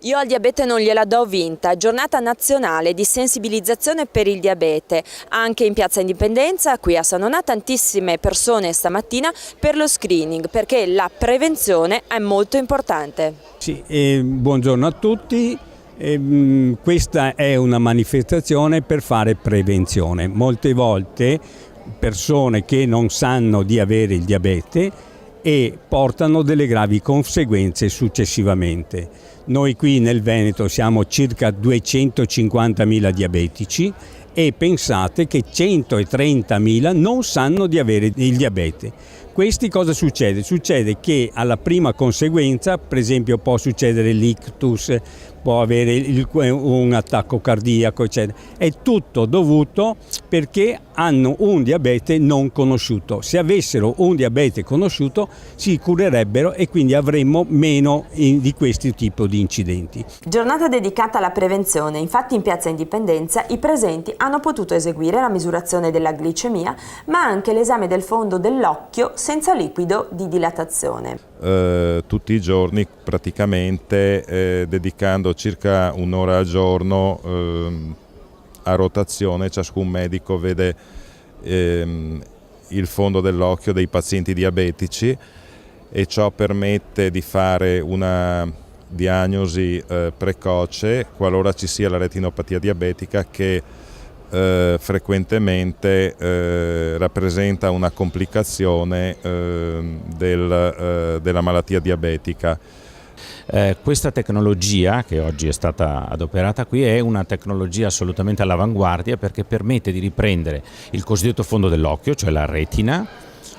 Io al diabete non gliela do vinta, giornata nazionale di sensibilizzazione per il diabete, anche in Piazza Indipendenza, qui a San Donà, tantissime persone stamattina per lo screening, perché la prevenzione è molto importante. Sì, buongiorno a tutti. Questa è una manifestazione per fare prevenzione. Molte volte persone che non sanno di avere il diabete e portano delle gravi conseguenze successivamente. Noi qui nel Veneto siamo circa 250.000 diabetici e pensate che 130.000 non sanno di avere il diabete. Questi cosa succede? Succede che alla prima conseguenza, per esempio può succedere l'ictus, può avere un attacco cardiaco, eccetera. È tutto dovuto perché hanno un diabete non conosciuto. Se avessero un diabete conosciuto si curerebbero e quindi avremmo meno di questi tipi di incidenti. Giornata dedicata alla prevenzione, infatti in Piazza Indipendenza i presenti hanno potuto eseguire la misurazione della glicemia, ma anche l'esame del fondo dell'occhio senza liquido di dilatazione. Tutti i giorni praticamente dedicando circa un'ora al giorno a rotazione ciascun medico vede il fondo dell'occhio dei pazienti diabetici e ciò permette di fare una diagnosi precoce qualora ci sia la retinopatia diabetica che frequentemente rappresenta una complicazione della malattia diabetica. Questa tecnologia che oggi è stata adoperata qui è una tecnologia assolutamente all'avanguardia perché permette di riprendere il cosiddetto fondo dell'occhio, cioè la retina,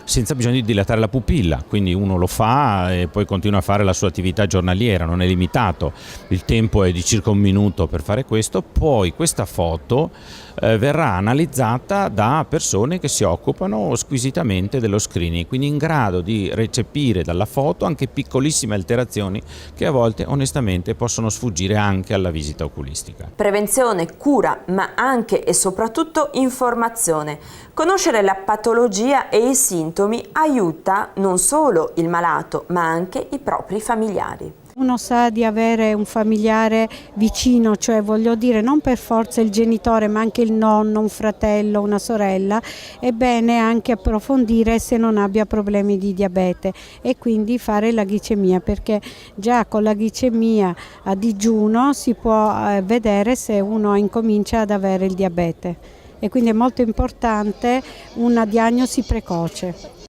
senza bisogno di dilatare la pupilla, quindi uno lo fa e poi continua a fare la sua attività giornaliera, non è limitato, il tempo è di circa 1 minuto per fare questo, poi questa foto verrà analizzata da persone che si occupano squisitamente dello screening, quindi in grado di recepire dalla foto anche piccolissime alterazioni che a volte onestamente possono sfuggire anche alla visita oculistica. Prevenzione, cura, ma anche e soprattutto informazione. Conoscere la patologia e i sintomi aiuta non solo il malato, ma anche i propri familiari. Uno sa di avere un familiare vicino, cioè voglio dire non per forza il genitore ma anche il nonno, un fratello, una sorella, è bene anche approfondire se non abbia problemi di diabete e quindi fare la glicemia, perché già con la glicemia a digiuno si può vedere se uno incomincia ad avere il diabete e quindi è molto importante una diagnosi precoce.